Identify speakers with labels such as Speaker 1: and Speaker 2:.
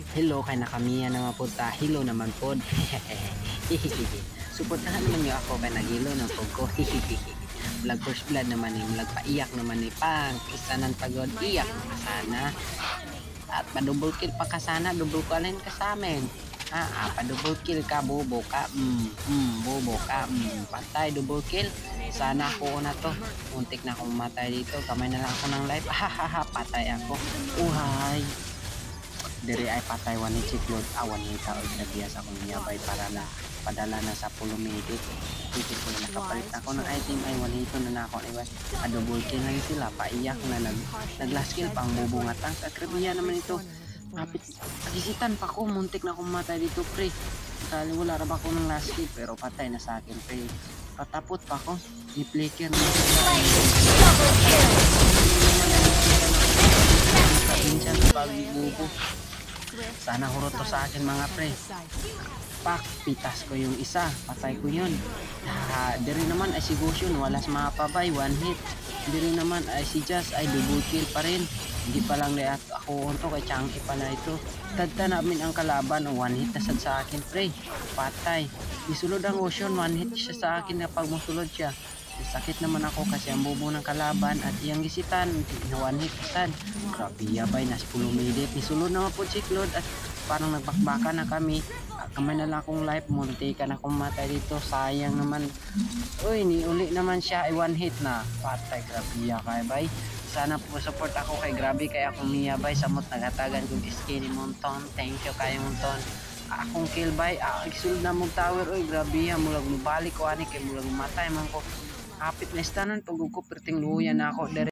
Speaker 1: Hello kay nakamiya naman po ta. Hello naman po. Suportahan naman niyo ako kay nagilo ng pog ko. Vlog first blood naman ni vlog paiyak naman ni pang isanan pagod iyak kasana. At pa-double kill pa kasana, double ka rin ka sa amin. Pa-double kill ka, bobo ka. Bobo ka. Patay, double kill. Sana ako na to. Muntik na akong matay dito. Kamay na lang ako ng life. Patay ako. Uhay. Diri ay patay wani chiklod awan ni tao nagbias akong niyabay para na padala na sa pulumedit dito ko na nakapalit ako ng item ay walito na nako iwas double kill na sila paiyak na nag-last kill pang bubungatang kakrabiya naman ito kapit pagisitan pa ko muntik na akong matay dito pre kali wala ra ba ako ng last kill pero patay na sa akin pre patapot pa ko ni flicker na pinsan pagbubo. Sana hurot to sa akin mga pre. Pak, pitas ko yung isa. Patay ko yun. Diri naman ay si Goshen. Walas mapabay. One hit. Diri naman ay si Jazz ay double kill pa rin. Hindi pa lang lahat ako unto kay Changi pala ito. Tadta namin ang kalaban. One hit na sad sa akin pre. Patay. Isulod ang Goshen. One hit siya sa akin na pag musulod siya. Sakit naman ako kasi ang bubo ng kalaban at iyang gisitan na one hit sad. Grabe yabay nas pulumidit isulod naman po si Claude at parang nagbakbaka na kami kamay na lang akong life munti ka na akong matay dito sayang naman uy ni uli naman siya ay one hit na patay grabe kay bay sana po support ako kay grabe kay akong niyabay samot nagatagan kong skinny monton thank you kayo monton akong kill bay isulod na mong tower uy grabe mulag mubalik ko ani kay mulag matay man ko hapit na istanan pag ko perting luya na ako